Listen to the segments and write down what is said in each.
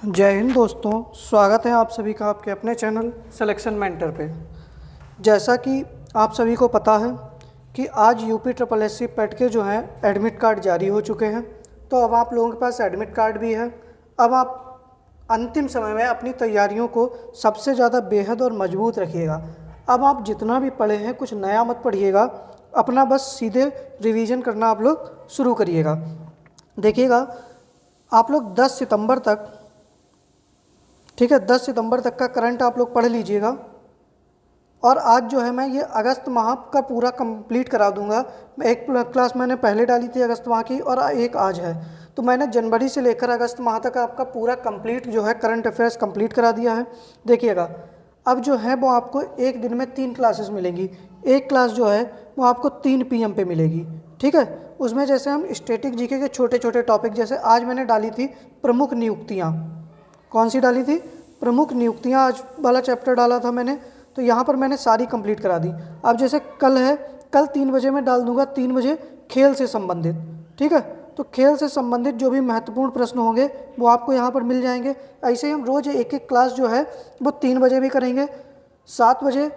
जय हिंद दोस्तों, स्वागत है आप सभी का आपके अपने चैनल सिलेक्शन मेंटर पे। जैसा कि आप सभी को पता है कि आज यूपी ट्रिपल एस सी पेट के जो हैं एडमिट कार्ड जारी हो चुके हैं। तो अब आप लोगों के पास एडमिट कार्ड भी है। अब आप अंतिम समय में अपनी तैयारियों को सबसे ज़्यादा बेहद और मजबूत रखिएगा। अब आप जितना भी पढ़े हैं कुछ नया मत पढ़िएगा, अपना बस सीधे रिवीजन करना आप लोग शुरू करिएगा। देखिएगा, आप लोग 10 सितंबर तक, ठीक है, 10 सितंबर तक का करंट आप लोग पढ़ लीजिएगा। और आज जो है मैं ये अगस्त माह का पूरा कंप्लीट करा दूंगा। एक क्लास मैंने पहले डाली थी अगस्त माह की और एक आज है, तो मैंने जनवरी से लेकर अगस्त माह तक आपका पूरा कंप्लीट जो है करंट अफेयर्स कंप्लीट करा दिया है। देखिएगा, अब जो है वो आपको एक दिन में 3 क्लासेस मिलेंगी। एक क्लास जो है वो आपको 3 PM पे मिलेगी, ठीक है। उसमें जैसे हम स्टैटिक जीके के छोटे छोटे टॉपिक, जैसे आज मैंने डाली थी प्रमुख नियुक्तियाँ। कौन सी डाली थी? प्रमुख नियुक्तियाँ आज वाला चैप्टर डाला था मैंने, तो यहाँ पर मैंने सारी कंप्लीट करा दी। अब जैसे कल है, कल 3 बजे मैं डाल दूंगा, 3 बजे खेल से संबंधित, ठीक है। तो खेल से संबंधित जो भी महत्वपूर्ण प्रश्न होंगे वो आपको यहाँ पर मिल जाएंगे। ऐसे ही हम रोज़ एक एक क्लास जो है वो 3 बजे भी करेंगे। 7 बजे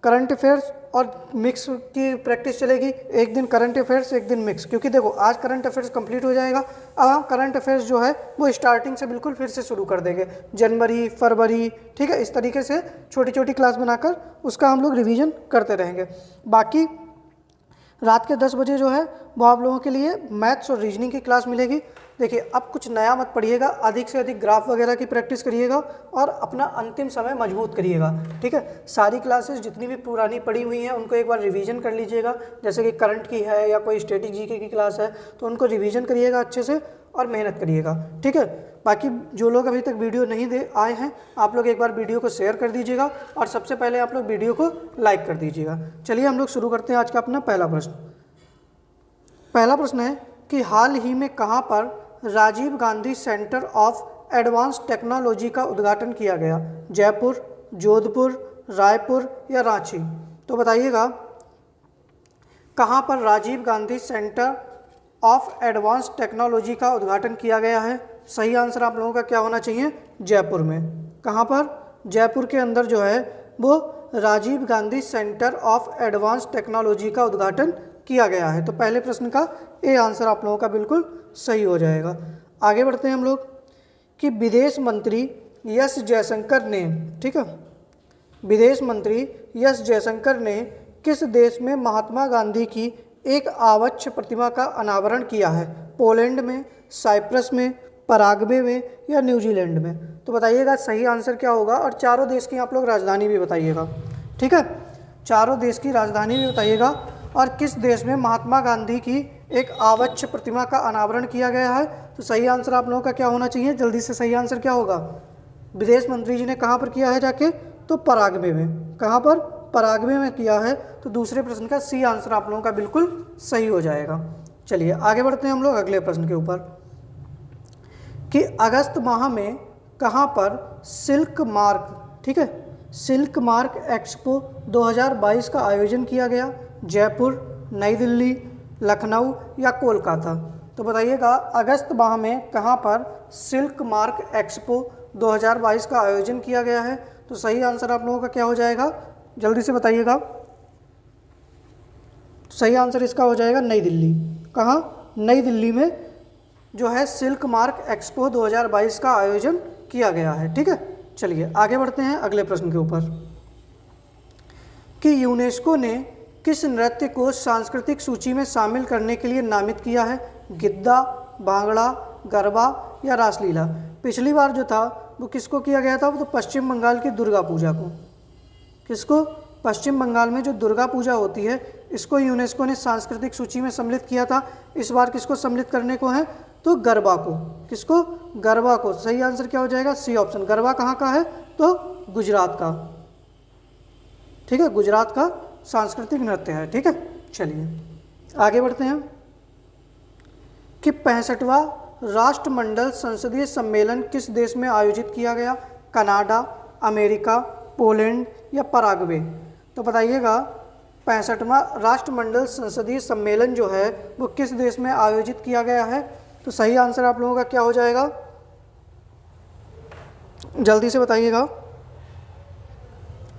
करंट अफेयर्स और मिक्स की प्रैक्टिस चलेगी। एक दिन करंट अफेयर्स, एक दिन मिक्स, क्योंकि देखो आज करंट अफेयर्स कंप्लीट हो जाएगा। अब हम करंट अफेयर्स जो है वो स्टार्टिंग से बिल्कुल फिर से शुरू कर देंगे, जनवरी फरवरी, ठीक है। इस तरीके से छोटी छोटी क्लास बनाकर उसका हम लोग रिवीजन करते रहेंगे। बाकी रात के 10 बजे जो है वो आप लोगों के लिए मैथ्स और रीजनिंग की क्लास मिलेगी। देखिए, अब कुछ नया मत पढ़िएगा, अधिक से अधिक ग्राफ वगैरह की प्रैक्टिस करिएगा और अपना अंतिम समय मजबूत करिएगा, ठीक है। सारी क्लासेस जितनी भी पुरानी पढ़ी हुई हैं उनको एक बार रिवीजन कर लीजिएगा। जैसे कि करंट की है या कोई स्टैटिक जीके की क्लास है तो उनको रिवीजन करिएगा अच्छे से और मेहनत करिएगा, ठीक है। बाकी जो लोग अभी तक वीडियो नहीं दे आए हैं, आप लोग एक बार वीडियो को शेयर कर दीजिएगा और सबसे पहले आप लोग वीडियो को लाइक कर दीजिएगा। चलिए हम लोग शुरू करते हैं आज का अपना पहला प्रश्न। पहला प्रश्न है कि हाल ही में कहाँ पर Rajiv Gandhi centre of advance technology का उद्घाटन किया गया? जयपुर, जोधपुर, रायपुर या रांची? तो बताइएगा, कहाँ पर Rajiv Gandhi centre of advance technology का उद्घाटन किया गया है? सही आंसर आप लोगों का क्या होना चाहिए? जयपुर में। कहाँ पर? जयपुर के अंदर जो है वो Rajiv Gandhi centre of advance technology का उद्घाटन किया गया है। तो पहले प्रश्न का ए आंसर आप लोगों का बिल्कुल सही हो जाएगा। आगे बढ़ते हैं हम लोग कि विदेश मंत्री एस जयशंकर ने, ठीक है, विदेश मंत्री एस जयशंकर ने किस देश में महात्मा गांधी की एक आवक्ष प्रतिमा का अनावरण किया है? पोलैंड में, साइप्रस में, पराग्वे में या न्यूजीलैंड में? तो बताइएगा सही आंसर क्या होगा और चारों देश की आप लोग राजधानी भी बताइएगा, ठीक है। चारों देश की राजधानी भी बताइएगा और किस देश में महात्मा गांधी की एक आवक्ष प्रतिमा का अनावरण किया गया है। तो सही आंसर आप लोगों का क्या होना चाहिए? जल्दी से सही आंसर क्या होगा? विदेश मंत्री जी ने कहाँ पर किया है जाके? तो पराग्वे में। कहाँ पर? पराग्वे में किया है। तो दूसरे प्रश्न का सी आंसर आप लोगों का बिल्कुल सही हो जाएगा। चलिए आगे बढ़ते हैं हम लोग अगले प्रश्न के ऊपर कि अगस्त माह में कहाँ पर सिल्क मार्क, ठीक है, सिल्क मार्क एक्सपो 2022 का आयोजन किया गया? जयपुर, नई दिल्ली, लखनऊ या कोलकाता? तो बताइएगा अगस्त माह में कहाँ पर सिल्क मार्क एक्सपो 2022 का आयोजन किया गया है? तो सही आंसर आप लोगों का क्या हो जाएगा? जल्दी से बताइएगा। सही आंसर इसका हो जाएगा नई दिल्ली। कहाँ? नई दिल्ली में जो है सिल्क मार्क एक्सपो 2022 का आयोजन किया गया है, ठीक है। चलिए आगे बढ़ते हैं अगले प्रश्न के ऊपर कि यूनेस्को ने किस नृत्य को सांस्कृतिक सूची में शामिल करने के लिए नामित किया है? गिद्दा, भांगड़ा, गरबा या रासलीला? पिछली बार जो था वो किसको किया गया था? वो तो पश्चिम बंगाल की दुर्गा पूजा को। किसको? पश्चिम बंगाल में जो दुर्गा पूजा होती है इसको यूनेस्को ने सांस्कृतिक सूची में सम्मिलित किया था। इस बार किसको सम्मिलित करने को है? तो गरबा को। किसको? गरबा को। सही आंसर क्या हो जाएगा? C option. गरबा कहाँ का है? तो गुजरात का, ठीक है, गुजरात का सांस्कृतिक नृत्य है, ठीक है। चलिए आगे बढ़ते हैं कि 65वां राष्ट्रमंडल संसदीय सम्मेलन किस देश में आयोजित किया गया? कनाडा, अमेरिका, पोलैंड या पराग्वे? तो बताइएगा 65वां राष्ट्रमंडल संसदीय सम्मेलन जो है वो किस देश में आयोजित किया गया है? तो सही आंसर आप लोगों का क्या हो जाएगा? जल्दी से बताइएगा।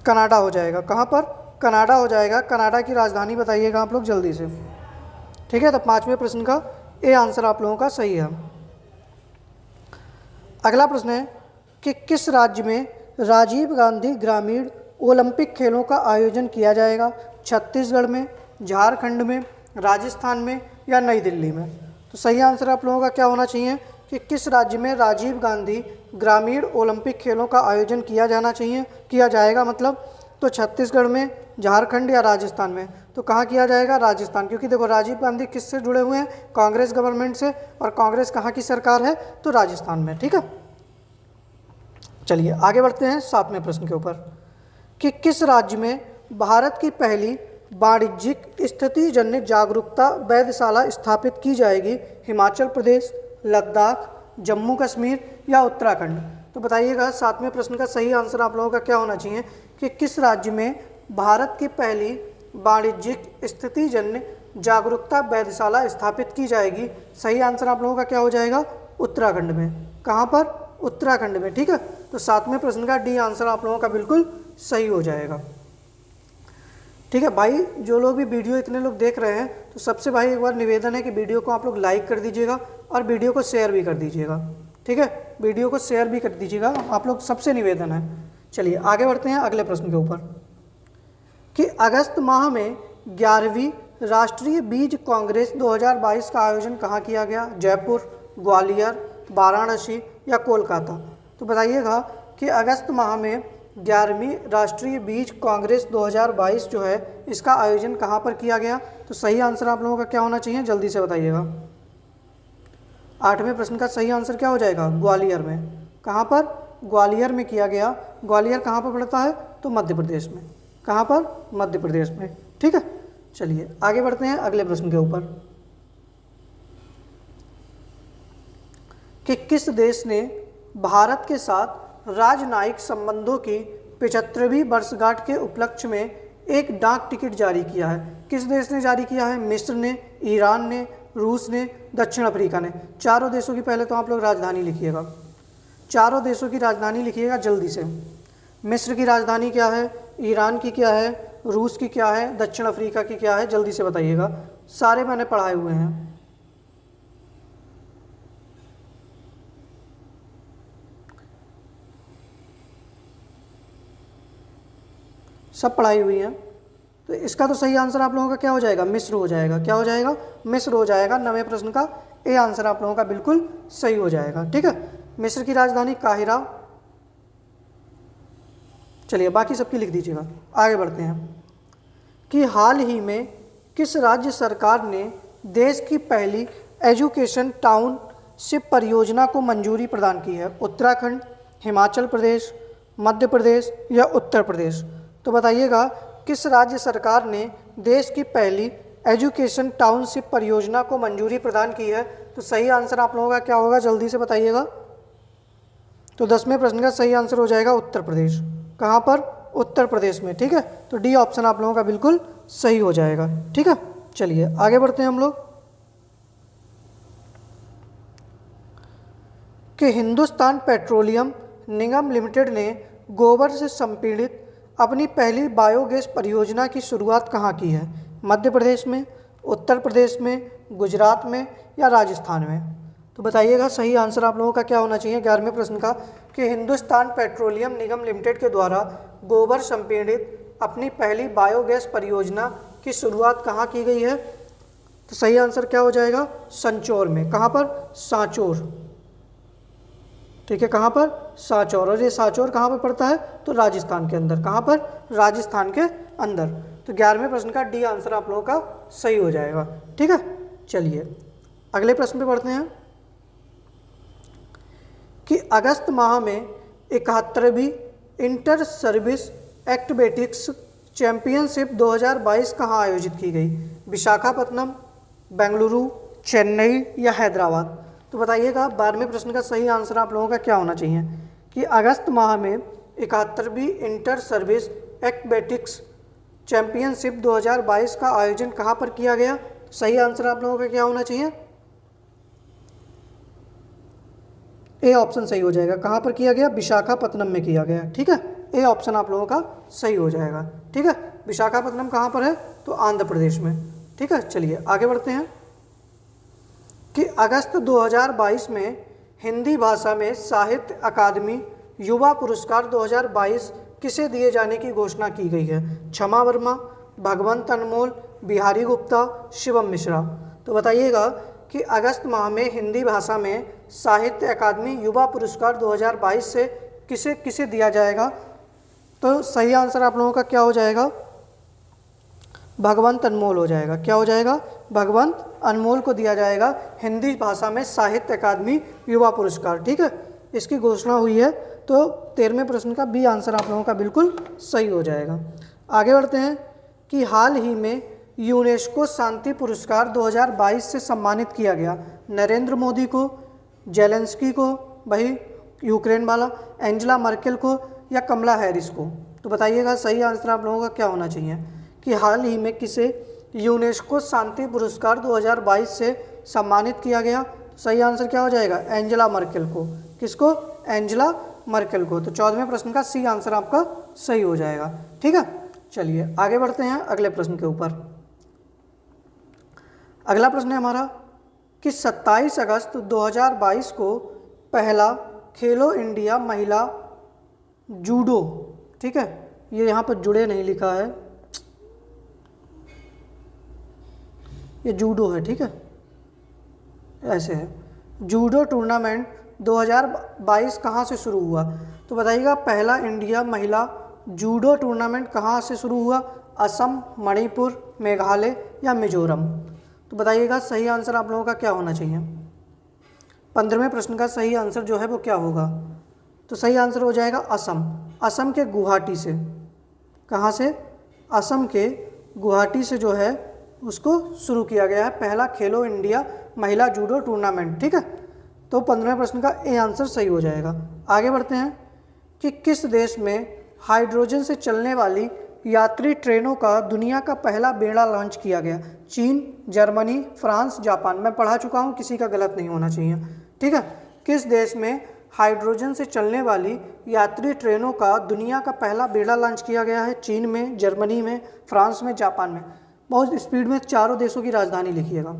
कनाडा हो जाएगा। कहाँ पर? कनाडा हो जाएगा। कनाडा की राजधानी बताइएगा आप लोग जल्दी से। ठीक है, तो 5वें प्रश्न का ए आंसर आप लोगों का सही है। अगला प्रश्न है कि किस राज्य में राजीव गांधी ग्रामीण ओलंपिक खेलों का आयोजन किया जाएगा? छत्तीसगढ़ में, झारखंड में, राजस्थान में या नई दिल्ली में? तो सही आंसर आप लोगों का क्या होना चाहिए कि किस राज्य में राजीव गांधी ग्रामीण ओलंपिक खेलों का आयोजन किया जाएगा मतलब। तो छत्तीसगढ़ में, झारखंड या राजस्थान में? तो कहाँ किया जाएगा? राजस्थान, क्योंकि देखो राजीव गांधी किससे जुड़े हुए हैं? कांग्रेस गवर्नमेंट से, और कांग्रेस कहाँ की सरकार है? तो राजस्थान में। ठीक है, चलिए आगे बढ़ते हैं 7वें प्रश्न के ऊपर कि किस राज्य में भारत की पहली वाणिज्यिक स्थिति जन्य जागरूकता वेधशाला स्थापित की जाएगी? हिमाचल प्रदेश, लद्दाख, जम्मू कश्मीर या उत्तराखंड? तो बताइएगा 7वें प्रश्न का सही आंसर आप लोगों का क्या होना चाहिए कि किस राज्य में भारत की पहली वाणिज्यिक स्थिति जन्य जागरूकता वेधशाला स्थापित की जाएगी? सही आंसर आप लोगों का क्या हो जाएगा? उत्तराखंड में। कहाँ पर? उत्तराखंड में। ठीक है, तो 7वें प्रश्न का डी आंसर आप लोगों का बिल्कुल सही हो जाएगा। ठीक है भाई, जो लोग भी वीडियो इतने लोग देख रहे हैं तो सबसे भाई एक बार निवेदन है कि वीडियो को आप लोग लाइक कर दीजिएगा और वीडियो को शेयर भी कर दीजिएगा। ठीक है, वीडियो को शेयर भी कर दीजिएगा, आप लोग सबसे निवेदन है। चलिए आगे बढ़ते हैं अगले प्रश्न के ऊपर कि अगस्त माह में 11वीं राष्ट्रीय बीज कांग्रेस 2022 का आयोजन कहाँ किया गया? जयपुर, ग्वालियर, वाराणसी या कोलकाता? तो बताइएगा कि अगस्त माह में 11वीं राष्ट्रीय बीज कांग्रेस 2022 जो है इसका आयोजन कहाँ पर किया गया? तो सही आंसर आप लोगों का क्या होना चाहिए? जल्दी से बताइएगा। 8वें प्रश्न का सही आंसर क्या हो जाएगा? ग्वालियर में। कहाँ पर? ग्वालियर में किया गया। ग्वालियर कहाँ पर पड़ता है? तो मध्य प्रदेश में। कहाँ पर? मध्य प्रदेश में। ठीक है, चलिए आगे बढ़ते हैं अगले प्रश्न के ऊपर कि किस देश ने भारत के साथ राजनयिक संबंधों की 75वीं वर्षगांठ के उपलक्ष्य में एक डाक टिकट जारी किया है? किस देश ने जारी किया है? मिस्र ने, ईरान ने, रूस ने, दक्षिण अफ्रीका ने? चारों देशों की पहले तो आप लोग राजधानी लिखिएगा। चारों देशों की राजधानी लिखिएगा जल्दी से। मिस्र की राजधानी क्या है? ईरान की क्या है? रूस की क्या है? दक्षिण अफ्रीका की क्या है? जल्दी से बताइएगा, सारे मैंने पढ़ाए हुए हैं। सब पढ़ाई हुई है, तो इसका तो सही आंसर आप लोगों का क्या हो जाएगा? मिस्र हो जाएगा। क्या हो जाएगा? मिस्र हो जाएगा। 9वें प्रश्न का ए आंसर आप लोगों का बिल्कुल सही हो जाएगा। ठीक है, मिस्र की राजधानी काहिरा। चलिए बाकी सबकी लिख दीजिएगा। आगे बढ़ते हैं कि हाल ही में किस राज्य सरकार ने देश की पहली एजुकेशन टाउनशिप परियोजना को मंजूरी प्रदान की है? उत्तराखंड, हिमाचल प्रदेश, मध्य प्रदेश या उत्तर प्रदेश? तो बताइएगा किस राज्य सरकार ने देश की पहली एजुकेशन टाउनशिप परियोजना को मंजूरी प्रदान की है? तो सही आंसर आप लोगों का क्या होगा? जल्दी से बताइएगा। तो 10वें प्रश्न का सही आंसर हो जाएगा उत्तर प्रदेश। कहाँ पर? उत्तर प्रदेश में। ठीक है, तो डी ऑप्शन आप लोगों का बिल्कुल सही हो जाएगा। ठीक है, चलिए आगे बढ़ते हैं हम लोग कि हिंदुस्तान पेट्रोलियम निगम लिमिटेड ने गोबर से संपीड़ित अपनी पहली बायोगैस परियोजना की शुरुआत कहाँ की है? मध्य प्रदेश में, उत्तर प्रदेश में, गुजरात में या राजस्थान में? तो बताइएगा सही आंसर आप लोगों का क्या होना चाहिए 11वें प्रश्न का कि हिंदुस्तान पेट्रोलियम निगम लिमिटेड के द्वारा गोबर संपीड़ित अपनी पहली बायोगैस परियोजना की शुरुआत कहाँ की गई है? तो सही आंसर क्या हो जाएगा? संचौर में। कहाँ पर? सांचौर। ठीक है, कहाँ पर? सांचौर। और ये सांचौर कहाँ पर पड़ता है? तो राजस्थान के अंदर। कहाँ पर? राजस्थान के अंदर। तो 11वें प्रश्न का डी आंसर आप लोगों का सही हो जाएगा। ठीक है, चलिए अगले प्रश्न पे बढ़ते हैं कि अगस्त माह में 71वीं इंटर सर्विस एक्टिवेटिक्स चैंपियनशिप 2022 कहाँ आयोजित की गई? विशाखापत्तनम, बेंगलुरु, चेन्नई या हैदराबाद? तो बताइएगा 12वें प्रश्न का सही आंसर आप लोगों का क्या होना चाहिए कि अगस्त माह में 71वीं इंटर सर्विस एक्टिवेटिक्स चैंपियनशिप 2022 का आयोजन कहाँ पर किया गया? सही आंसर आप लोगों का क्या होना चाहिए? ए ऑप्शन सही हो जाएगा। कहाँ पर किया गया? विशाखापत्तनम में किया गया। ठीक है, ए ऑप्शन आप लोगों का सही हो जाएगा। ठीक है, विशाखापत्तनम कहाँ पर है? तो आंध्र प्रदेश में। ठीक है, चलिए आगे बढ़ते हैं कि अगस्त 2022 में हिंदी भाषा में साहित्य अकादमी युवा पुरस्कार 2022 किसे दिए जाने की घोषणा की गई है? क्षमा वर्मा, भगवंत अनमोल, बिहारी गुप्ता, शिवम मिश्रा। तो बताइएगा कि अगस्त माह में हिंदी भाषा में साहित्य अकादमी युवा पुरस्कार 2022 से किसे किसे दिया जाएगा? तो सही आंसर आप लोगों का क्या हो जाएगा? भगवंत अनमोल हो जाएगा। क्या हो जाएगा? भगवंत अनमोल को दिया जाएगा हिंदी भाषा में साहित्य अकादमी युवा पुरस्कार। ठीक है, इसकी घोषणा हुई है। तो 13वें प्रश्न का बी आंसर आप लोगों का बिल्कुल सही हो जाएगा। आगे बढ़ते हैं कि हाल ही में यूनेस्को शांति पुरस्कार 2022 से सम्मानित किया गया नरेंद्र मोदी को, जेलेंस्की को, भाई यूक्रेन वाला, एंजेला मर्केल को या कमला हैरिस को? तो बताइएगा सही आंसर आप लोगों का क्या होना चाहिए कि हाल ही में किसे यूनेस्को शांति पुरस्कार 2022 से सम्मानित किया गया? सही आंसर क्या हो जाएगा? एंजेला मर्केल को। किसको? एंजेला मर्केल को। तो 14वें प्रश्न का सी आंसर आपका सही हो जाएगा। ठीक है, चलिए आगे बढ़ते हैं अगले प्रश्न के ऊपर। अगला प्रश्न है हमारा कि 27 अगस्त 2022 को पहला खेलो इंडिया महिला जूडो, ठीक है, ये यहाँ पर जुड़े नहीं लिखा है, ये जूडो है। ठीक है, ऐसे है। जूडो टूर्नामेंट 2022 कहाँ से शुरू हुआ? तो बताइएगा पहला इंडिया महिला जूडो टूर्नामेंट कहाँ से शुरू हुआ? असम, मणिपुर, मेघालय या मिजोरम? तो बताइएगा सही आंसर आप लोगों का क्या होना चाहिए? 15वें प्रश्न का सही आंसर जो है वो क्या होगा? तो सही आंसर हो जाएगा असम। असम के गुवाहाटी से। कहाँ से? असम के गुवाहाटी से जो है उसको शुरू किया गया है पहला खेलो इंडिया महिला जूडो टूर्नामेंट। ठीक है, तो 15वें प्रश्न का ए आंसर सही हो जाएगा। आगे बढ़ते हैं कि किस देश में हाइड्रोजन से चलने वाली यात्री ट्रेनों का दुनिया का पहला बेड़ा लॉन्च किया गया? चीन, जर्मनी, फ्रांस, जापान। मैं पढ़ा चुका हूँ, किसी का गलत नहीं होना चाहिए। ठीक है, किस देश में हाइड्रोजन से चलने वाली यात्री ट्रेनों का दुनिया का पहला बेड़ा लॉन्च किया गया है? चीन में, जर्मनी में, फ्रांस में, जापान में। बहुत स्पीड में चारों देशों की राजधानी लिखिएगा,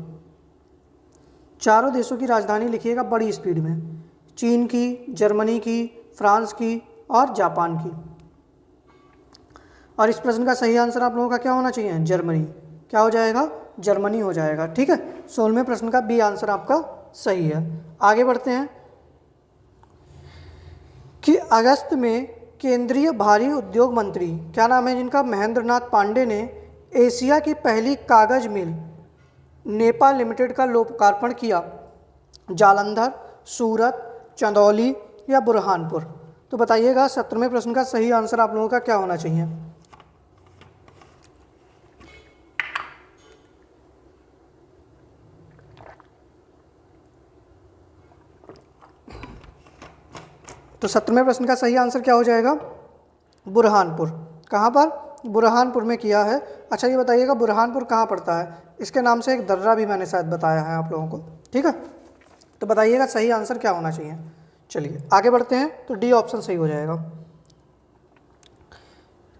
चारों देशों की राजधानी लिखिएगा बड़ी स्पीड में। चीन की, जर्मनी की, फ्रांस की और जापान की। और इस प्रश्न का सही आंसर आप लोगों का क्या होना चाहिए? जर्मनी। क्या हो जाएगा? जर्मनी हो जाएगा। ठीक है, 16वें प्रश्न का बी आंसर आपका सही है। आगे बढ़ते हैं कि अगस्त में केंद्रीय भारी उद्योग मंत्री, क्या नाम है जिनका? महेंद्र नाथ पांडे ने एशिया की पहली कागज मिल नेपा लिमिटेड का लोकार्पण किया। जालंधर, सूरत, चंदौली या बुरहानपुर? तो बताइएगा 17वें प्रश्न का सही आंसर आप लोगों का क्या होना चाहिए? तो 17वें प्रश्न का सही आंसर क्या हो जाएगा? बुरहानपुर। कहाँ पर? बुरहानपुर में किया है। अच्छा ये बताइएगा बुरहानपुर कहाँ पड़ता है? इसके नाम से एक दर्रा भी मैंने शायद बताया है आप लोगों को। ठीक है, तो बताइएगा सही आंसर क्या होना चाहिए? चलिए आगे बढ़ते हैं। तो डी ऑप्शन सही हो जाएगा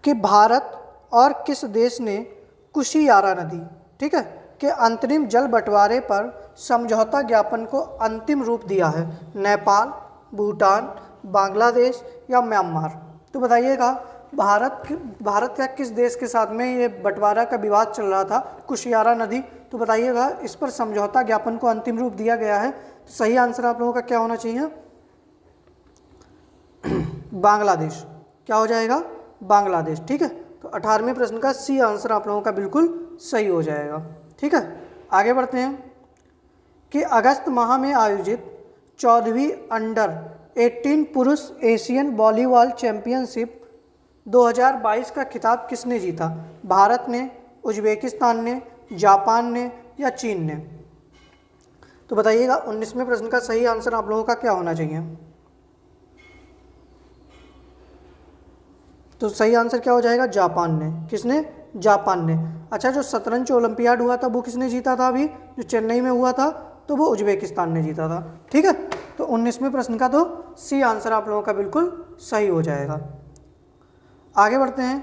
कि भारत और किस देश ने कुशियारा नदी, ठीक है, के अंतरिम जल बंटवारे पर समझौता ज्ञापन को अंतिम रूप दिया है? नेपाल, भूटान, बांग्लादेश या म्यांमार? तो बताइएगा भारत का किस देश के साथ में ये बंटवारा का विवाद चल रहा था, कुशियारा नदी? तो बताइएगा इस पर समझौता ज्ञापन को अंतिम रूप दिया गया है। तो सही आंसर आप लोगों का क्या होना चाहिए? बांग्लादेश। क्या हो जाएगा? बांग्लादेश। ठीक है, तो 18वें प्रश्न का सी आंसर आप लोगों का बिल्कुल सही हो जाएगा। ठीक है, आगे बढ़ते हैं कि अगस्त माह में आयोजित 14वीं अंडर 18 पुरुष एशियन वॉलीबॉल चैंपियनशिप 2022 का खिताब किसने जीता? भारत ने, उज्बेकिस्तान ने, जापान ने या चीन ने? तो बताइएगा 19वें प्रश्न का सही आंसर आप लोगों का क्या होना चाहिए? तो सही आंसर क्या हो जाएगा? जापान ने। किसने? जापान ने। अच्छा जो शतरंज ओलंपियाड हुआ था वो किसने जीता था? अभी जो चेन्नई में हुआ था तो वो उज्बेकिस्तान ने जीता था। ठीक है, तो 19वें प्रश्न का तो सी आंसर आप लोगों का बिल्कुल सही हो जाएगा। आगे बढ़ते हैं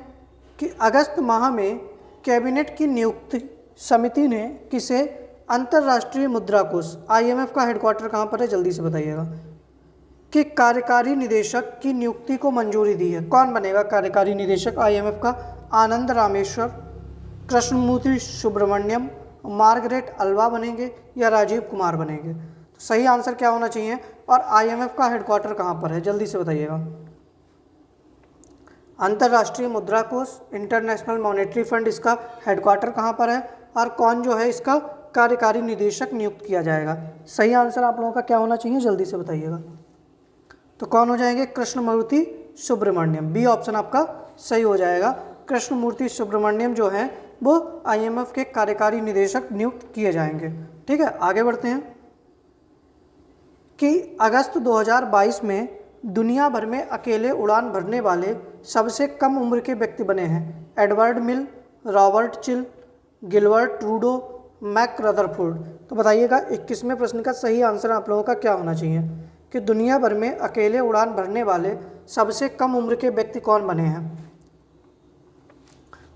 कि अगस्त माह में कैबिनेट की नियुक्ति समिति ने किसे अंतर्राष्ट्रीय मुद्रा कोष IMF का हेडक्वार्टर कहाँ पर है, जल्दी से बताइएगा, कि कार्यकारी निदेशक की नियुक्ति को मंजूरी दी है। कौन बनेगा कार्यकारी निदेशक IMF का? आनंद रामेश्वर, कृष्णमूर्ति सुब्रमण्यम, मार्गरेट अल्वा बनेंगे या राजीव कुमार बनेंगे? तो सही आंसर क्या होना चाहिए और IMF का हेडक्वार्टर कहाँ पर है, जल्दी से बताइएगा। अंतर्राष्ट्रीय मुद्रा कोष, इंटरनेशनल मॉनेटरी फंड, इसका हेडक्वार्टर कहाँ पर है और कौन जो है इसका कार्यकारी निदेशक नियुक्त किया जाएगा? सही आंसर आप लोगों का क्या होना चाहिए, जल्दी से बताइएगा। तो कौन हो जाएंगे? कृष्णमूर्ति सुब्रमण्यम। बी ऑप्शन आपका सही हो जाएगा। कृष्णमूर्ति सुब्रमण्यम जो है वो IMF के कार्यकारी निदेशक नियुक्त किए जाएंगे। ठीक है, आगे बढ़ते हैं कि अगस्त 2022 में दुनिया भर में अकेले उड़ान भरने वाले सबसे कम उम्र के व्यक्ति बने हैं। Edward Mill, Robert Chill, Gilbert Trudeau, Mac Rutherford. तो बताइएगा 21वें प्रश्न का सही आंसर आप लोगों का क्या होना चाहिए कि दुनिया भर में अकेले उड़ान भरने वाले सबसे कम उम्र के व्यक्ति कौन बने हैं?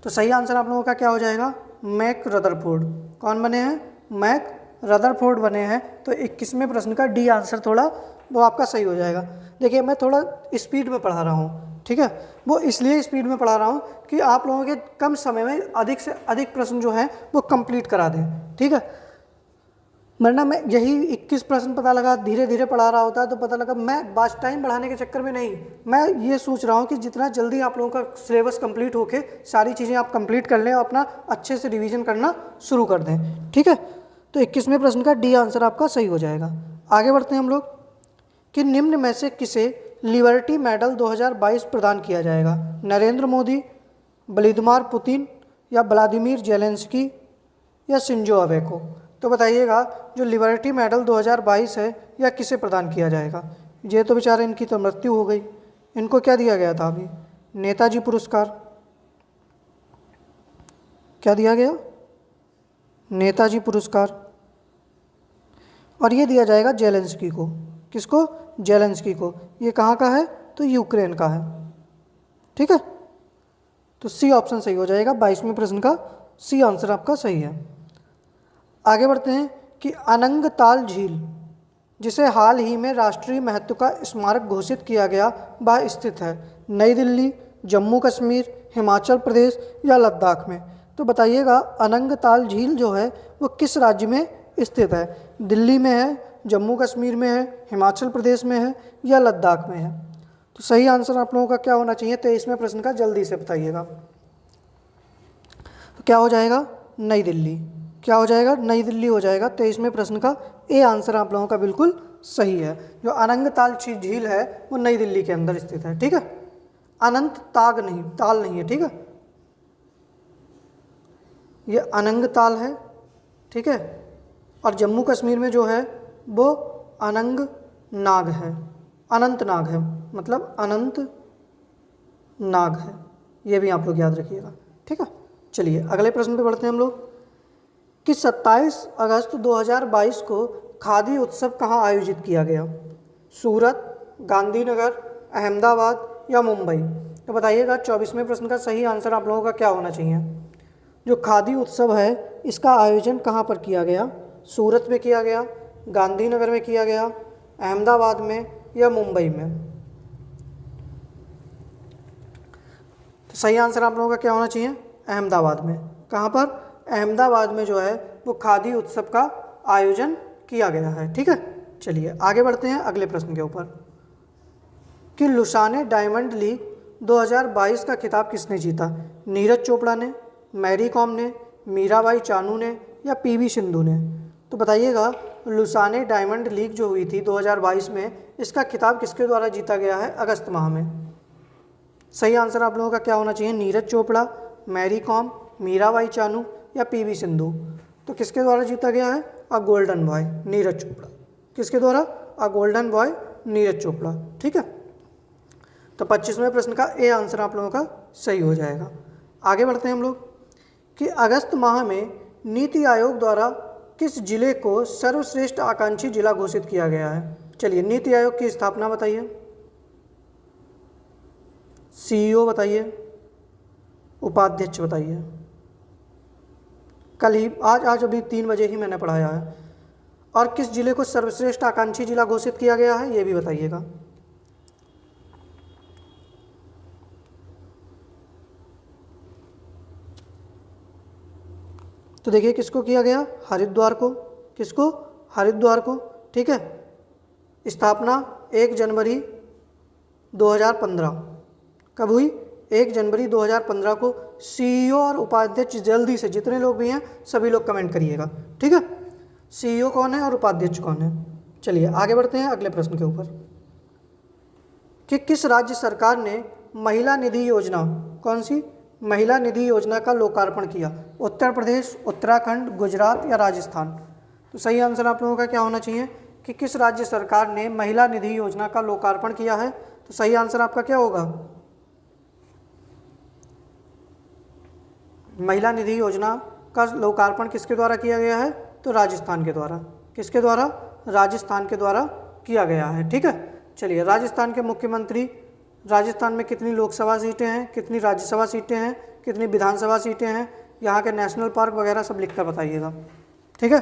तो सही आंसर आप लोगों का क्या हो जाएगा? Mac Rutherford. कौन बने हैं? मैक रदरफोर्ड बने हैं। तो 21वें प्रश्न का डी आंसर थोड़ा वो आपका सही हो जाएगा। देखिए मैं थोड़ा स्पीड में पढ़ा रहा हूँ, ठीक है, वो इसलिए स्पीड में पढ़ा रहा हूँ कि आप लोगों के कम समय में अधिक से अधिक प्रश्न जो है वो कंप्लीट करा दें। ठीक है, वरना मैं यही 21 प्रश्न पता लगा धीरे धीरे पढ़ा रहा होता तो पता लगा मैं बास टाइम बढ़ाने के चक्कर में नहीं, मैं ये सोच रहा हूँ कि जितना जल्दी आप लोगों का सिलेबस कंप्लीट होके सारी चीज़ें आप कंप्लीट कर लें और अपना अच्छे से रिवीजन करना शुरू कर दें। ठीक है, तो 21वें प्रश्न का डी आंसर आपका सही हो जाएगा। आगे बढ़ते हैं हम लोग कि निम्न में से किसे लिबर्टी मेडल 2022 प्रदान किया जाएगा? नरेंद्र मोदी, व्लादिमीर पुतिन या व्लादिमीर जेलेंस्की या शिंजो अबे को? तो बताइएगा जो लिबर्टी मेडल 2022 है यह किसे प्रदान किया जाएगा? ये तो बेचारे इनकी तो मृत्यु हो गई, इनको क्या दिया गया था अभी? नेताजी पुरस्कार। क्या दिया गया? नेताजी पुरस्कार। और ये दिया जाएगा जेलेंस्की को। किसको? जेलेंस्की को। ये कहाँ का है? तो यूक्रेन का है। ठीक है, तो सी ऑप्शन सही हो जाएगा। 22वें प्रश्न का सी आंसर आपका सही है। आगे बढ़ते हैं कि अनंगताल झील जिसे हाल ही में राष्ट्रीय महत्व का स्मारक घोषित किया गया वह स्थित है नई दिल्ली, जम्मू कश्मीर, हिमाचल प्रदेश या लद्दाख में? तो बताइएगा अनंगताल झील जो है वो किस राज्य में स्थित है? दिल्ली में है, जम्मू कश्मीर में है, हिमाचल प्रदेश में है या लद्दाख में है? तो सही आंसर आप लोगों का क्या होना चाहिए 23वें प्रश्न का, जल्दी से बताइएगा। तो क्या हो जाएगा? नई दिल्ली। क्या हो जाएगा? नई दिल्ली हो जाएगा। 23वें प्रश्न का ए आंसर आप लोगों का बिल्कुल सही है। जो अनंगताल झील है वो नई दिल्ली के अंदर स्थित है। ठीक है, अनंत ताग नहीं, ताल नहीं है। ठीक है, ये अनंगताल है। ठीक है, और जम्मू कश्मीर में जो है वो अनंग नाग है, अनंतनाग है, मतलब अनंत नाग है। ये भी आप लोग याद रखिएगा। ठीक है, चलिए अगले प्रश्न पे बढ़ते हैं हम लोग कि 27 अगस्त 2022 को खादी उत्सव कहाँ आयोजित किया गया? सूरत, गांधीनगर, अहमदाबाद या मुंबई? तो बताइएगा 24वें प्रश्न का सही आंसर आप लोगों का क्या होना चाहिए? जो खादी उत्सव है इसका आयोजन कहाँ पर किया गया? सूरत में किया गया, गांधीनगर में किया गया, अहमदाबाद में या मुंबई में? तो सही आंसर आप लोगों का क्या होना चाहिए? अहमदाबाद में। कहाँ पर? अहमदाबाद में जो है वो खादी उत्सव का आयोजन किया गया है। ठीक है, चलिए आगे बढ़ते हैं अगले प्रश्न के ऊपर कि लुसाने डायमंड लीग 2022 का खिताब किसने जीता? नीरज चोपड़ा ने, मैरी कॉम ने, मीराबाई चानू ने या पीवी सिंधु ने? तो बताइएगा लुसाने डायमंड लीग जो हुई थी 2022 में, इसका खिताब किसके द्वारा जीता गया है अगस्त माह में? सही आंसर आप लोगों का क्या होना चाहिए? नीरज चोपड़ा, मैरी कॉम, मीराबाई चानू या पीवी सिंधु? तो किसके द्वारा जीता गया है? अ गोल्डन बॉय नीरज चोपड़ा। किसके द्वारा? अ गोल्डन बॉय नीरज चोपड़ा। ठीक है, तो 25वें प्रश्न का ए आंसर आप लोगों का सही हो जाएगा। आगे बढ़ते हैं हम लोग कि अगस्त माह में नीति आयोग द्वारा किस जिले को सर्वश्रेष्ठ आकांक्षी जिला घोषित किया गया है? चलिए, नीति आयोग की स्थापना बताइए, सीईओ बताइए, उपाध्यक्ष बताइए। कल ही आज अभी 3 बजे ही मैंने पढ़ाया है। और किस जिले को सर्वश्रेष्ठ आकांक्षी जिला घोषित किया गया है, ये भी बताइएगा। तो देखिए, किसको किया गया? हरिद्वार को। किसको? हरिद्वार को। ठीक है। स्थापना 1 जनवरी 2015। कब हुई? 1 जनवरी 2015 को। सीईओ और उपाध्यक्ष जल्दी से जितने लोग भी हैं सभी लोग कमेंट करिएगा। ठीक है। सीईओ कौन है और उपाध्यक्ष कौन है? चलिए आगे बढ़ते हैं अगले प्रश्न के ऊपर कि किस राज्य सरकार ने महिला निधि योजना, कौन सी महिला निधि योजना का लोकार्पण किया? उत्तर प्रदेश, उत्तराखंड, गुजरात या राजस्थान? तो सही आंसर आप लोगों का क्या होना चाहिए कि किस राज्य सरकार ने महिला निधि योजना का लोकार्पण किया है? तो सही आंसर आपका क्या होगा? महिला निधि योजना का लोकार्पण किसके द्वारा किया गया है? तो राजस्थान के द्वारा। किसके द्वारा? राजस्थान के द्वारा किया गया है। ठीक है। चलिए, राजस्थान के मुख्यमंत्री, राजस्थान में कितनी लोकसभा सीटें हैं, कितनी राज्यसभा सीटें हैं, कितनी विधानसभा सीटें हैं, यहाँ के नेशनल पार्क वगैरह सब लिख कर बताइएगा। ठीक है।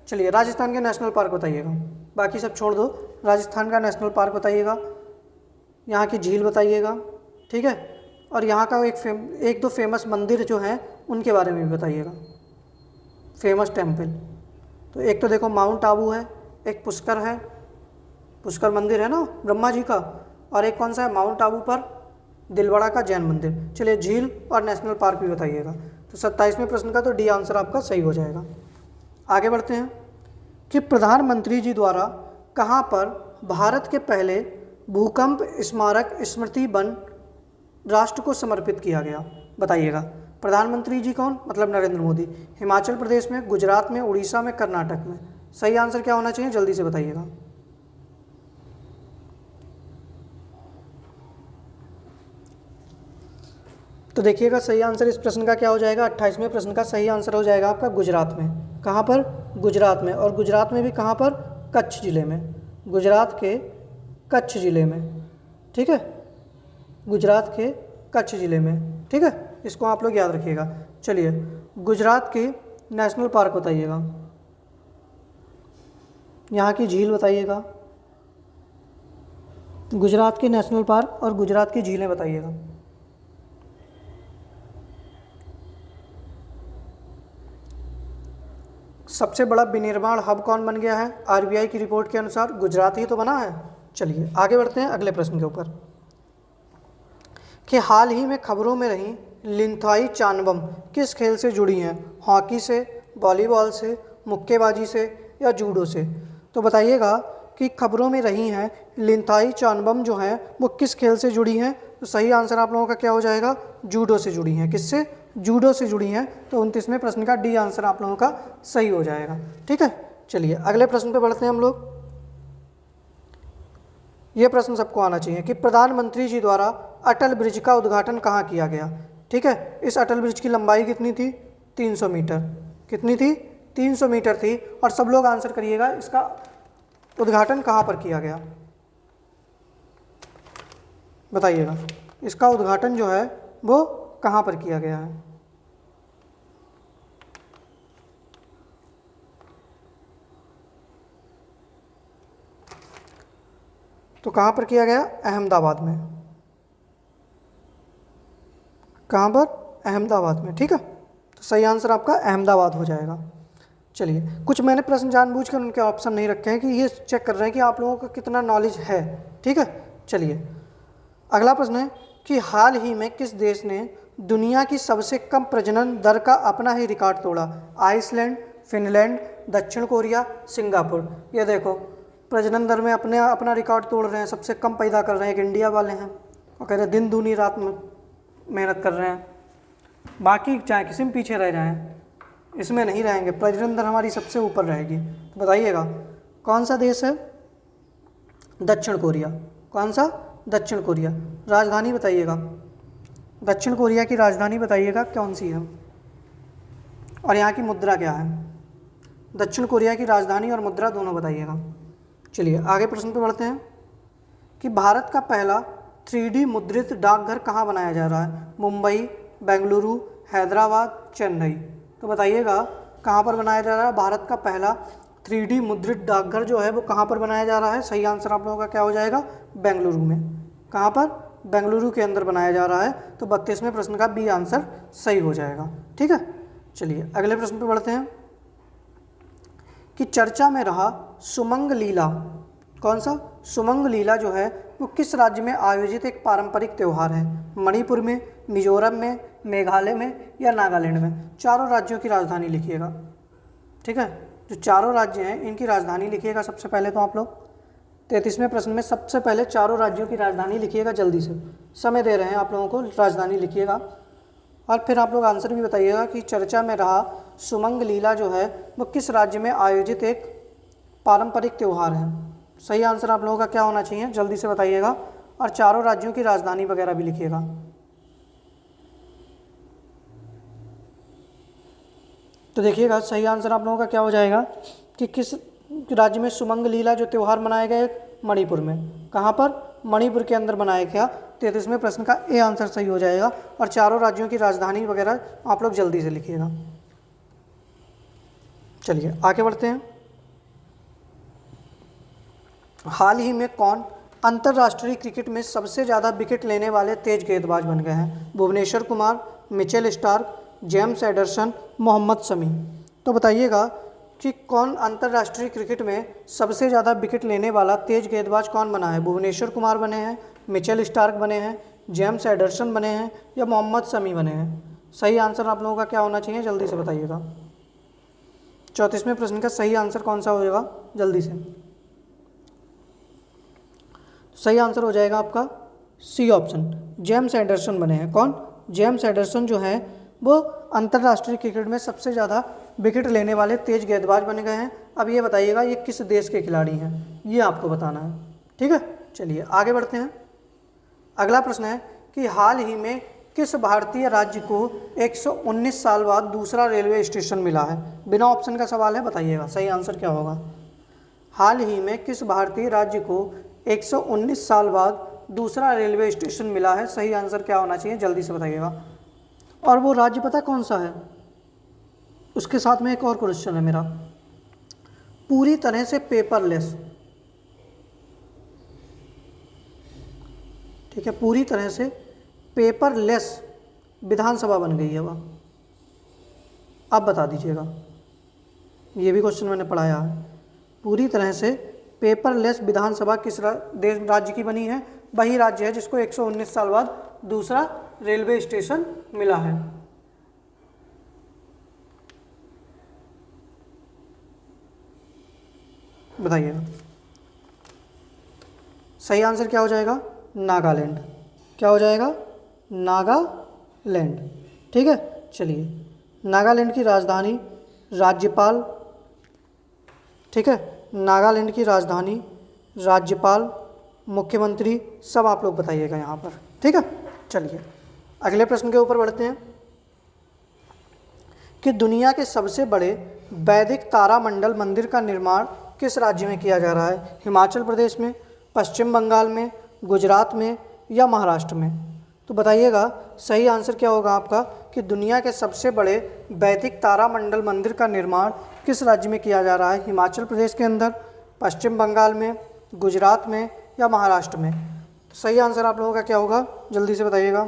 चलिए, राजस्थान के नेशनल पार्क बताइएगा, बाकी सब छोड़ दो। राजस्थान का नेशनल पार्क बताइएगा, यहाँ की झील बताइएगा। ठीक है। और यहाँ का एक दो फेमस मंदिर जो हैं उनके बारे में भी बताइएगा, फेमस टेम्पल। तो एक तो देखो माउंट आबू है, एक पुष्कर है, पुष्कर मंदिर है ना ब्रह्मा जी का, और एक कौन सा है? माउंट आबू पर दिलवाड़ा का जैन मंदिर। चलिए, झील और नेशनल पार्क भी बताइएगा। तो 27वें प्रश्न का तो डी आंसर आपका सही हो जाएगा। आगे बढ़ते हैं कि प्रधानमंत्री जी द्वारा कहाँ पर भारत के पहले भूकंप स्मारक स्मृति वन राष्ट्र को समर्पित किया गया? बताइएगा। प्रधानमंत्री जी कौन? मतलब नरेंद्र मोदी। हिमाचल प्रदेश में, गुजरात में, उड़ीसा में, कर्नाटक में? सही आंसर क्या होना चाहिए? जल्दी से बताइएगा। तो देखिएगा, सही आंसर इस प्रश्न का क्या हो जाएगा? 28वें प्रश्न का सही आंसर हो जाएगा आपका गुजरात में। कहाँ पर? गुजरात में। और गुजरात में भी कहाँ पर? कच्छ जिले में। गुजरात के कच्छ जिले में। ठीक है। गुजरात के कच्छ जिले में। ठीक है, इसको आप लोग याद रखिएगा। चलिए, गुजरात के नेशनल पार्क बताइएगा, यहाँ की झील बताइएगा। गुजरात के नेशनल पार्क और गुजरात की झीलें बताइएगा। सबसे बड़ा विनिर्माण हब कौन बन गया है? आरबीआई की रिपोर्ट के अनुसार गुजरात ही तो बना है। चलिए आगे बढ़ते हैं अगले प्रश्न के ऊपर कि हाल ही में खबरों में रही लिंथाई चानबम किस खेल से जुड़ी हैं? हॉकी से, वॉलीबॉल से, मुक्केबाजी से या जूडो से? तो बताइएगा कि खबरों में रही हैं लिंथाई चानबम जो हैं वो किस खेल से जुड़ी हैं? तो सही आंसर आप लोगों का क्या हो जाएगा? जूडो से जुड़ी हैं। किससे? जूडो से जुड़ी हैं। तो 29वें प्रश्न का डी आंसर आप लोगों का सही हो जाएगा। ठीक है। चलिए अगले प्रश्न पे बढ़ते हैं हम लोग। ये प्रश्न सबको आना चाहिए कि प्रधानमंत्री जी द्वारा अटल ब्रिज का उद्घाटन कहाँ किया गया? ठीक है। इस अटल ब्रिज की लंबाई कितनी थी? 300 मीटर। कितनी थी? 300 मीटर थी। और सब लोग आंसर करिएगा, इसका उद्घाटन कहाँ पर किया गया? बताइएगा, इसका उद्घाटन जो है वो कहाँ पर किया गया है? तो कहाँ पर किया गया? अहमदाबाद में। कहाँ पर? अहमदाबाद में। ठीक है। तो सही आंसर आपका अहमदाबाद हो जाएगा। चलिए, कुछ मैंने प्रश्न जानबूझकर उनके ऑप्शन नहीं रखे हैं कि ये चेक कर रहे हैं कि आप लोगों का कितना नॉलेज है। ठीक है। चलिए अगला प्रश्न है कि हाल ही में किस देश ने दुनिया की सबसे कम प्रजनन दर का अपना ही रिकॉर्ड तोड़ा? आइसलैंड, फिनलैंड, दक्षिण कोरिया, सिंगापुर? ये देखो, प्रजनन दर में अपना रिकॉर्ड तोड़ रहे हैं, सबसे कम पैदा कर रहे हैं, एक इंडिया वाले हैं। और कह रहे हैं दिन दूनी रात में मेहनत कर रहे हैं, बाकी चाहे किसी में पीछे रह जाएं, इसमें नहीं रहेंगे, प्रजनन दर हमारी सबसे ऊपर रहेगी। तो बताइएगा कौन सा देश है? दक्षिण कोरिया। कौन सा? दक्षिण कोरिया। राजधानी बताइएगा, दक्षिण कोरिया की राजधानी बताइएगा कौन सी है, और यहाँ की मुद्रा क्या है? दक्षिण कोरिया की राजधानी और मुद्रा दोनों बताइएगा। चलिए आगे प्रश्न पे बढ़ते हैं कि भारत का पहला 3D मुद्रित डाकघर कहाँ बनाया जा रहा है? मुंबई, बेंगलुरु, हैदराबाद, चेन्नई। तो बताइएगा कहाँ पर बनाया जा रहा है भारत का पहला 3D मुद्रित डाकघर जो है वो कहाँ पर बनाया जा रहा है? सही आंसर आप लोगों का क्या हो जाएगा? बेंगलुरु में। कहाँ पर? बेंगलुरु के अंदर बनाया जा रहा है। तो 32वें प्रश्न का बी आंसर सही हो जाएगा। ठीक है, चलिए अगले प्रश्न पे बढ़ते हैं कि चर्चा में रहा सुमंग लीला, कौन सा? सुमंग लीला जो है वो किस राज्य में आयोजित एक पारंपरिक त्यौहार है? मणिपुर में, मिजोरम में, मेघालय में या नागालैंड में? चारों राज्यों की राजधानी लिखिएगा। ठीक है, जो चारों राज्य हैं इनकी राजधानी लिखिएगा सबसे पहले। तो आप लोग 33वें प्रश्न में सबसे पहले चारों राज्यों की राजधानी लिखिएगा, जल्दी से, समय दे रहे हैं आप लोगों को, राजधानी लिखिएगा। और फिर आप लोग आंसर भी बताइएगा कि चर्चा में रहा सुमंग लीला जो है वो किस राज्य में आयोजित एक पारंपरिक त्यौहार है। सही आंसर आप लोगों का क्या होना चाहिए, जल्दी से बताइएगा। और चारों राज्यों की राजधानी वगैरह भी लिखिएगा। तो देखिएगा सही आंसर आप लोगों का क्या हो जाएगा कि किस राज्य में सुमंग लीला जो त्यौहार मनाया गया? मणिपुर में। कहाँ पर? मणिपुर के अंदर बनाया गया। 33वें प्रश्न का ए आंसर सही हो जाएगा। और चारों राज्यों की राजधानी वगैरह आप लोग जल्दी से लिखिएगा। चलिए आगे बढ़ते हैं। हाल ही में कौन अंतर्राष्ट्रीय क्रिकेट में सबसे ज़्यादा विकेट लेने वाले तेज गेंदबाज बन गए हैं? Bhuvneshwar Kumar, Mitchell Starc, James Anderson, Mohammed Shami. तो बताइएगा कि कौन अंतर्राष्ट्रीय क्रिकेट में सबसे ज़्यादा विकेट लेने वाला तेज गेंदबाज कौन बना है? भुवनेश्वर कुमार बने हैं, मिचेल स्टार्क बने हैं, जेम्स एंडरसन बने हैं या मोहम्मद शमी बने हैं? सही आंसर आप लोगों का क्या होना चाहिए, जल्दी से बताइएगा। 34वें प्रश्न का सही आंसर कौन सा होगा, जल्दी से। सही आंसर हो जाएगा आपका सी ऑप्शन, जेम्स एंडरसन बने हैं। कौन? जेम्स एंडरसन जो है वो अंतर्राष्ट्रीय क्रिकेट में सबसे ज़्यादा विकेट लेने वाले तेज गेंदबाज बन गए हैं। अब ये बताइएगा ये किस देश के खिलाड़ी हैं, ये आपको बताना है। ठीक है, चलिए आगे बढ़ते हैं। अगला प्रश्न है कि हाल ही में किस भारतीय राज्य को 119 साल बाद दूसरा रेलवे स्टेशन मिला है? बिना ऑप्शन का सवाल है, बताइएगा सही आंसर क्या होगा। हाल ही में किस भारतीय राज्य को 119 साल बाद दूसरा रेलवे स्टेशन मिला है? सही आंसर क्या होना चाहिए, जल्दी से बताइएगा। और वो राज्य पता कौन सा है? उसके साथ में एक और क्वेश्चन है मेरा, पूरी तरह से पेपरलेस। ठीक है, पूरी तरह से पेपरलेस विधानसभा बन गई है वह। अब बता दीजिएगा, ये भी क्वेश्चन मैंने पढ़ाया है। पूरी तरह से पेपरलेस विधानसभा किस राज्य की बनी है? वही राज्य है जिसको 119 साल बाद दूसरा रेलवे स्टेशन मिला है। बताइएगा सही आंसर क्या हो जाएगा? नागालैंड। क्या हो जाएगा? नागालैंड। ठीक है, चलिए नागालैंड की राजधानी राज्यपाल, ठीक है, नागालैंड की राजधानी, राज्यपाल, मुख्यमंत्री सब आप लोग बताइएगा यहाँ पर। ठीक है, चलिए अगले प्रश्न के ऊपर बढ़ते हैं कि दुनिया के सबसे बड़े वैदिक तारामंडल मंदिर का निर्माण किस राज्य में किया जा रहा है? हिमाचल प्रदेश में, पश्चिम बंगाल में, गुजरात में या महाराष्ट्र में? तो बताइएगा सही आंसर क्या होगा आपका कि दुनिया के सबसे बड़े वैदिक तारामंडल मंदिर का निर्माण किस राज्य में किया जा रहा है? हिमाचल प्रदेश के अंदर, पश्चिम बंगाल में, गुजरात में या महाराष्ट्र में? सही आंसर आप लोगों का क्या होगा, जल्दी से बताइएगा।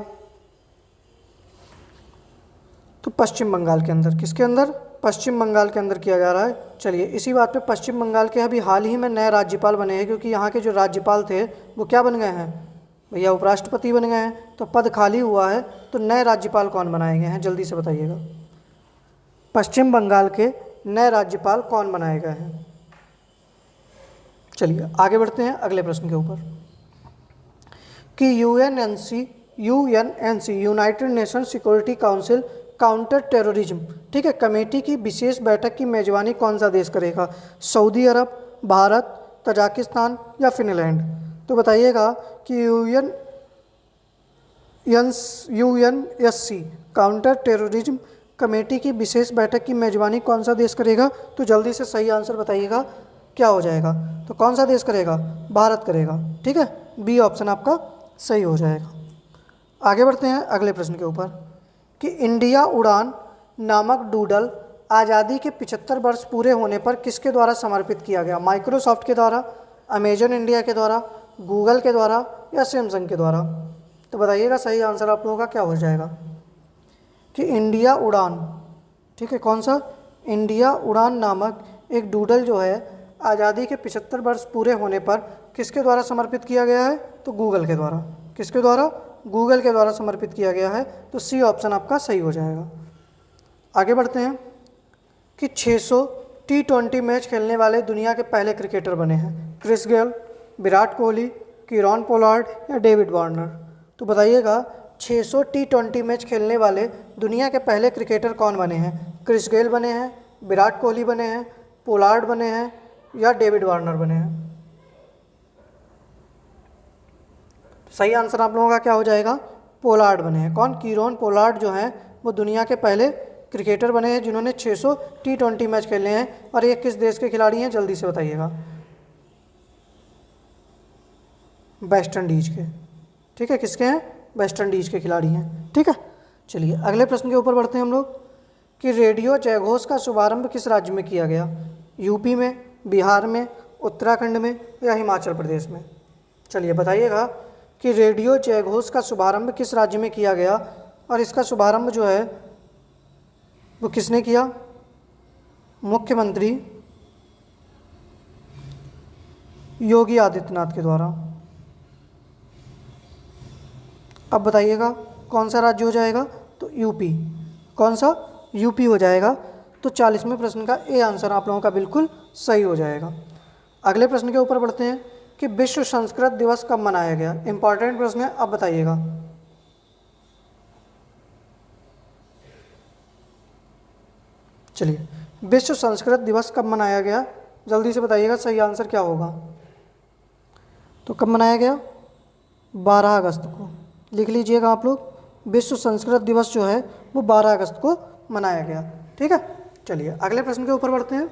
तो पश्चिम बंगाल के अंदर। किसके अंदर? पश्चिम बंगाल के अंदर किया जा रहा है। चलिए इसी बात पे पश्चिम बंगाल के अभी हाल ही में नए राज्यपाल बने हैं, क्योंकि यहाँ के जो राज्यपाल थे वो क्या बन गए हैं भैया, उपराष्ट्रपति बन गए हैं। तो पद खाली हुआ है, तो नए राज्यपाल कौन बनाए गए हैं, जल्दी से बताइएगा। पश्चिम बंगाल के नए राज्यपाल कौन बनाए गए हैं? चलिए आगे बढ़ते हैं अगले प्रश्न के ऊपर कि UNSC United Nation Security Council counter terrorism, ठीक है, कमेटी की विशेष बैठक की मेजबानी कौन सा देश करेगा? सऊदी अरब, भारत, तजाकिस्तान या फिनलैंड? तो बताइएगा कि यूएनएससी काउंटर टेररिज्म कमेटी की विशेष बैठक की मेजबानी कौन सा देश करेगा? तो जल्दी से सही आंसर बताइएगा क्या हो जाएगा। तो कौन सा देश करेगा? भारत करेगा। ठीक है, बी ऑप्शन आपका सही हो जाएगा। आगे बढ़ते हैं अगले प्रश्न के ऊपर कि इंडिया उड़ान नामक डूडल आज़ादी के 75 वर्ष पूरे होने पर किसके द्वारा समर्पित किया गया? माइक्रोसॉफ्ट के द्वारा, अमेजन इंडिया के द्वारा, गूगल के द्वारा या सैमसंग के द्वारा? तो बताइएगा सही आंसर आप लोगों का क्या हो जाएगा कि इंडिया उड़ान, ठीक है, कौन सा? इंडिया उड़ान नामक एक डूडल जो है आज़ादी के 75 वर्ष पूरे होने पर किसके द्वारा समर्पित किया गया है? तो गूगल के द्वारा। किसके द्वारा? गूगल के द्वारा समर्पित किया गया है। तो सी ऑप्शन आपका सही हो जाएगा। आगे बढ़ते हैं कि 600 T20 मैच खेलने वाले दुनिया के पहले क्रिकेटर बने हैं। Chris Gayle, Virat Kohli, Kieron Pollard या डेविड वार्नर? तो बताइएगा 600 T20 मैच खेलने वाले दुनिया के पहले क्रिकेटर कौन बने हैं? क्रिस गेल बने हैं, विराट कोहली बने हैं, पोलार्ड बने हैं या डेविड वार्नर बने हैं? सही आंसर आप लोगों का क्या हो जाएगा? पोलार्ड बने हैं। कौन? कीरॉन पोलार्ड जो हैं वो दुनिया के पहले क्रिकेटर बने हैं जिन्होंने 600 T20 मैच खेले हैं। और ये किस देश के खिलाड़ी हैं? जल्दी से बताइएगा। वेस्ट इंडीज के। ठीक है, किसके हैं? वेस्ट इंडीज के खिलाड़ी हैं। ठीक है, चलिए अगले प्रश्न के ऊपर बढ़ते हैं हम लोग कि रेडियो जयघोष का शुभारंभ किस राज्य में किया गया? यूपी में, बिहार में, उत्तराखंड में या हिमाचल प्रदेश में? चलिए बताइएगा कि रेडियो जयघोष का शुभारंभ किस राज्य में किया गया और इसका शुभारंभ जो है वो किसने किया? मुख्यमंत्री योगी आदित्यनाथ के द्वारा। अब बताइएगा कौन सा राज्य हो जाएगा? तो यूपी। कौन सा? यूपी हो जाएगा। तो 40वें प्रश्न का ए आंसर आप लोगों का बिल्कुल सही हो जाएगा। अगले प्रश्न के ऊपर बढ़ते हैं कि विश्व संस्कृत दिवस कब मनाया गया? इंपॉर्टेंट प्रश्न है, अब बताइएगा। चलिए, विश्व संस्कृत दिवस कब मनाया गया? जल्दी से बताइएगा सही आंसर क्या होगा। तो कब मनाया गया? 12 अगस्त को। लिख लीजिएगा आप लोग, विश्व संस्कृत दिवस जो है वो 12 अगस्त को मनाया गया। ठीक है, चलिए अगले प्रश्न के ऊपर बढ़ते हैं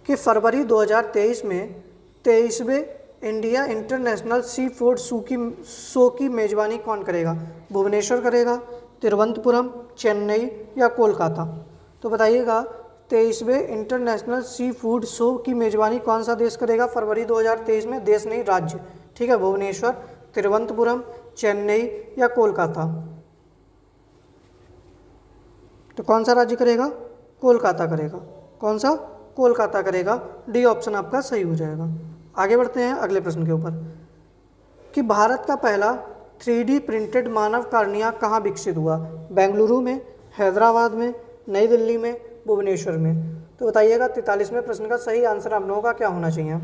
कि फरवरी 2023 में 23वें India international sea food show की मेज़बानी कौन करेगा? भुवनेश्वर करेगा, तिरुवनंतपुरम, चेन्नई या कोलकाता? तो बताइएगा 23वें इंटरनेशनल सी फूड शो की मेज़बानी कौन सा देश करेगा फरवरी 2023 में? देश नहीं, राज्य। ठीक है, भुवनेश्वर, तिरुवनंतपुरम, चेन्नई या कोलकाता? तो कौन सा राज्य करेगा? कोलकाता करेगा। कौन सा? कोलकाता करेगा। डी ऑप्शन आपका सही हो जाएगा। आगे बढ़ते हैं अगले प्रश्न के ऊपर कि भारत का पहला 3D प्रिंटेड मानव कार्निया कहाँ विकसित हुआ? बेंगलुरु में, हैदराबाद में, नई दिल्ली में, भुवनेश्वर में? तो बताइएगा 43वें प्रश्न का सही आंसर आप लोगों का क्या होना चाहिए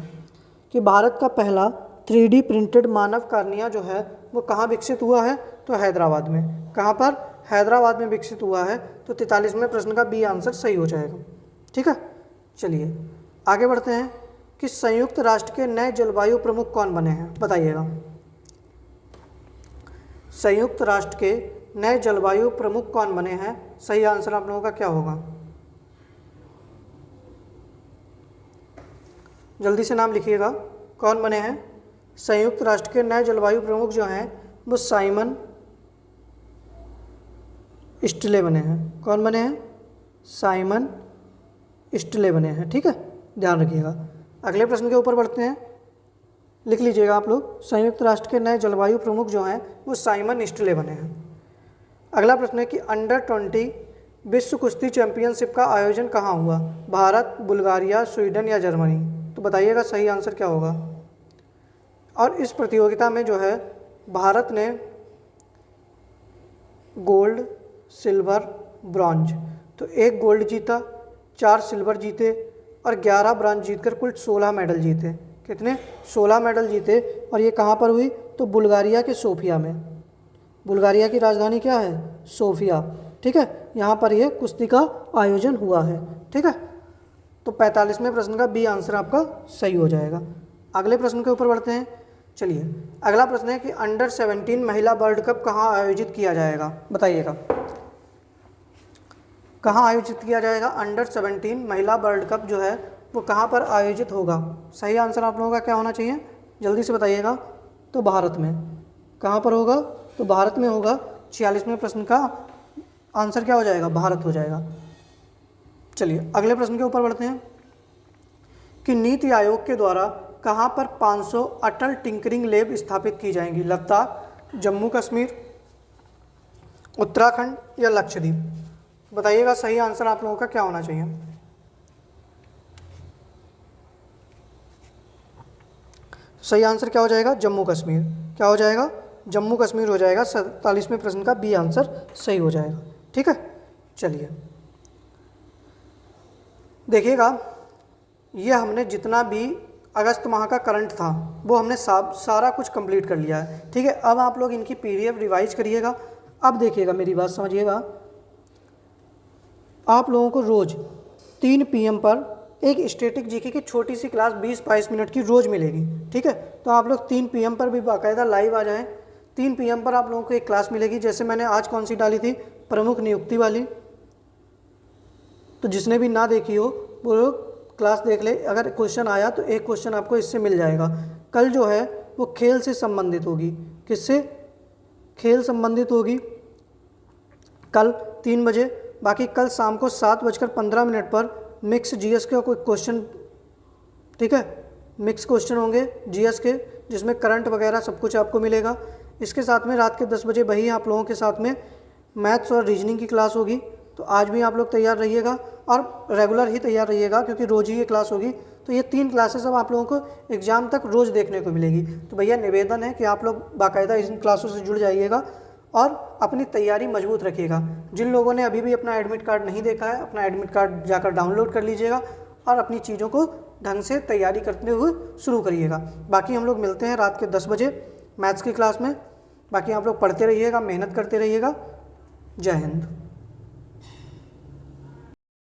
कि भारत का पहला 3D प्रिंटेड मानव कार्निया जो है वो कहाँ विकसित हुआ है? तो हैदराबाद में। कहाँ पर? हैदराबाद में विकसित हुआ है। तो 43वें प्रश्न का बी आंसर सही हो जाएगा। ठीक है, चलिए आगे बढ़ते हैं कि संयुक्त राष्ट्र के नए जलवायु प्रमुख कौन बने हैं? बताइएगा। संयुक्त राष्ट्र के नए जलवायु प्रमुख कौन बने हैं? सही आंसर आप लोगों का क्या होगा? जल्दी से नाम लिखिएगा, कौन बने हैं? संयुक्त राष्ट्र के नए जलवायु प्रमुख जो हैं वो साइमन स्टिले बने हैं। कौन बने हैं? साइमन स्टिले बने हैं। ठीक है, ध्यान रखिएगा। अगले प्रश्न के ऊपर बढ़ते हैं, लिख लीजिएगा आप लोग, संयुक्त राष्ट्र के नए जलवायु प्रमुख जो हैं वो साइमन स्टिले बने हैं। अगला प्रश्न है कि अंडर 20 विश्व कुश्ती चैंपियनशिप का आयोजन कहाँ हुआ? भारत, बुल्गारिया, स्वीडन या जर्मनी? तो बताइएगा सही आंसर क्या होगा। और इस प्रतियोगिता में जो है भारत ने गोल्ड, सिल्वर, ब्रॉन्ज, तो 1 गोल्ड जीता, 4 सिल्वर जीते और 11 ब्रॉन्ज जीतकर कुल 16 मेडल जीते। कितने? 16 मेडल जीते। और ये कहाँ पर हुई? तो बुल्गारिया के सोफिया में। बुल्गारिया की राजधानी क्या है? सोफिया। ठीक है, यहाँ पर ये कुश्ती का आयोजन हुआ है। ठीक है, तो 45वें प्रश्न का बी आंसर आपका सही हो जाएगा। अगले प्रश्न के ऊपर बढ़ते हैं। चलिए अगला प्रश्न है कि अंडर 17 महिला वर्ल्ड कप कहाँ आयोजित किया जाएगा? बताइएगा। कहाँ आयोजित किया जाएगा? अंडर 17 महिला वर्ल्ड कप जो है वो कहाँ पर आयोजित होगा? सही आंसर आप लोगों का क्या होना चाहिए, जल्दी से बताइएगा। तो भारत में। कहाँ पर होगा? तो भारत में होगा। 46वें प्रश्न का आंसर क्या हो जाएगा? भारत हो जाएगा। चलिए अगले प्रश्न के ऊपर बढ़ते हैं कि नीति आयोग के द्वारा कहाँ पर 500 अटल टिंकरिंग लैब स्थापित की जाएंगी? लद्दाख, जम्मू कश्मीर, उत्तराखंड या लक्षद्वीप? बताइएगा सही आंसर आप लोगों का क्या होना चाहिए। सही आंसर क्या हो जाएगा? जम्मू कश्मीर। क्या हो जाएगा? जम्मू कश्मीर हो जाएगा। 47वें प्रश्न का बी आंसर सही हो जाएगा। ठीक है, चलिए देखिएगा, ये हमने जितना भी अगस्त माह का करंट था वो हमने सारा कुछ कंप्लीट कर लिया है। ठीक है, अब आप लोग इनकी पीडीएफ रिवाइज करिएगा। अब देखिएगा, मेरी बात समझिएगा, आप लोगों को रोज़ 3 PM पर एक स्टैटिक जीके की छोटी सी क्लास 20-22 मिनट की रोज़ मिलेगी। ठीक है, तो आप लोग 3 PM पर भी बाकायदा लाइव आ जाएं। 3 PM पर आप लोगों को एक क्लास मिलेगी। जैसे मैंने आज कौन सी डाली थी? प्रमुख नियुक्ति वाली। तो जिसने भी ना देखी हो वो लोग क्लास देख ले। अगर क्वेश्चन आया तो एक क्वेश्चन आपको इससे मिल जाएगा। कल जो है वो खेल से संबंधित होगी। किससे? खेल संबंधित होगी कल 3 बजे। बाकी कल शाम को 7:15 पर मिक्स जीएस का कोई क्वेश्चन, ठीक है, मिक्स क्वेश्चन होंगे जीएस के, जिसमें करंट वगैरह सब कुछ आपको मिलेगा। इसके साथ में रात के 10 बजे वही आप लोगों के साथ में मैथ्स और रीजनिंग की क्लास होगी। तो आज भी आप लोग तैयार रहिएगा और रेगुलर ही तैयार रहिएगा, क्योंकि रोज़ ही ये क्लास होगी। तो ये 3 क्लासेस अब आप लोगों को एग्ज़ाम तक रोज़ देखने को मिलेगी। तो भैया निवेदन है कि आप लोग बाकायदा इन क्लासों से जुड़ जाइएगा और अपनी तैयारी मजबूत रखिएगा। जिन लोगों ने अभी भी अपना एडमिट कार्ड नहीं देखा है, अपना एडमिट कार्ड जाकर डाउनलोड कर लीजिएगा और अपनी चीज़ों को ढंग से तैयारी करते हुए शुरू करिएगा। बाकी हम लोग मिलते हैं रात के 10 बजे मैथ्स की क्लास में। बाकी आप लोग पढ़ते रहिएगा, मेहनत करते रहिएगा। जय हिंद।